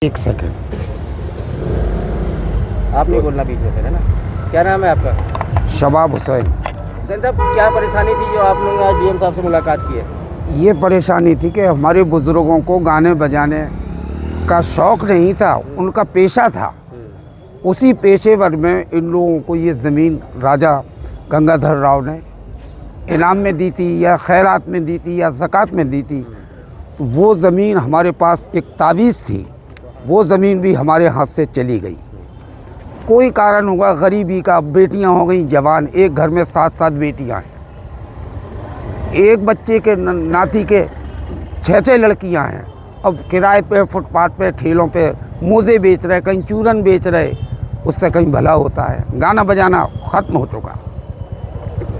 एक सेकंड आप नहीं बोलना बीच में फिर, है ना। क्या नाम है आपका? शबाब हुसैन। हुसैन साहब, क्या परेशानी थी जो आप लोगों ने आज डीएम साहब से मुलाकात की है? ये परेशानी थी कि हमारे बुज़ुर्गों को गाने बजाने का शौक़ नहीं था, उनका पेशा था। उसी पेशेवर में इन लोगों को ये ज़मीन राजा गंगाधर राव ने इनाम में दी थी या खैरात में दी थी या ज़कात में दी थी। तो वो ज़मीन हमारे पास एक तावीज़ थी, वो ज़मीन भी हमारे हाथ से चली गई। कोई कारण होगा, गरीबी का, बेटियां हो गई जवान, एक घर में 7-7 बेटियां हैं, एक बच्चे के नाती के 6-6 लड़कियां हैं। अब किराए पे, फुटपाथ पे, ठेलों पे मोज़े बेच रहे, कहीं चूरन बेच रहे, उससे कहीं भला होता है। गाना बजाना ख़त्म हो चुका।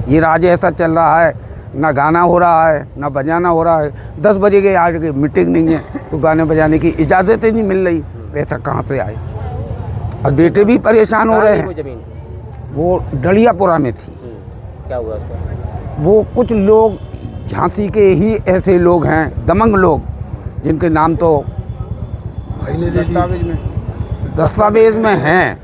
ये राज ऐसा चल रहा है, ना गाना हो रहा है ना बजाना हो रहा है। 10 बजे के आज की मीटिंग नहीं है तो गाने बजाने की इजाज़त ही नहीं मिल रही, पैसा कहाँ से आए। और बेटे भी परेशान हो रहे हैं। वो जमीन वो डलियापुरा में थी। क्या हुआ उसका? वो कुछ लोग झांसी के ही ऐसे लोग हैं, दमंग लोग, जिनके नाम तो दस्तावेज में हैं,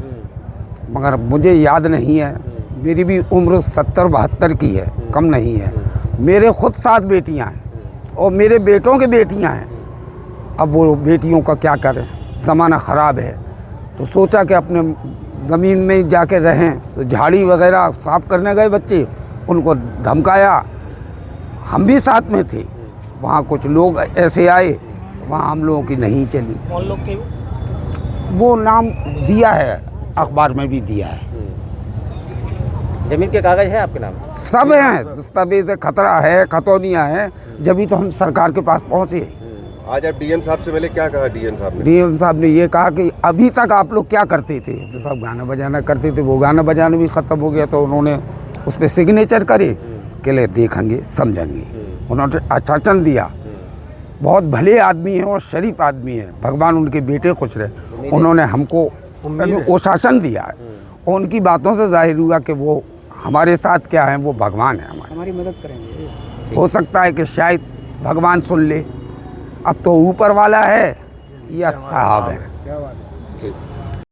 मगर मुझे याद नहीं है। मेरी भी उम्र 70-72 की है, कम नहीं है। मेरे खुद 7 बेटियां हैं और मेरे बेटों के बेटियां हैं। अब वो बेटियों का क्या करें, ज़माना ख़राब है। तो सोचा कि अपने ज़मीन में जाके रहें। तो झाड़ी वगैरह साफ़ करने गए बच्चे, उनको धमकाया। हम भी साथ में थे। वहाँ कुछ लोग ऐसे आए, वहाँ हम लोगों की नहीं चली। कौन लोग थे? वो नाम दिया है, अखबार में भी दिया है। जमीन के कागज़ है आपके नाम? सब हैं, दस्तावेज खतरा है, खतौनियाँ हैं, जब तो हम सरकार के पास पहुँचे। आज आप डीएम साहब से मिले, क्या कहा डीएम साहब ने? डीएम साहब ने ये कहा कि अभी तक आप लोग क्या करते थे? तो सब गाना बजाना करते थे, वो गाना बजाना भी ख़त्म हो गया। तो उन्होंने उस पर सिग्नेचर करे कि ले देखेंगे समझेंगे। उन्होंने आश्वासन दिया। बहुत भले आदमी हैं और शरीफ आदमी हैं, भगवान उनके बेटे खुश रहे। उन्होंने हमको आश्वासन दिया है और उनकी बातों से जाहिर हुआ कि वो हमारे साथ क्या है, वो भगवान है, हमारी मदद करेंगे। हो सकता है कि शायद भगवान सुन ले। अब तो ऊपर वाला है या साहब है। ठीक।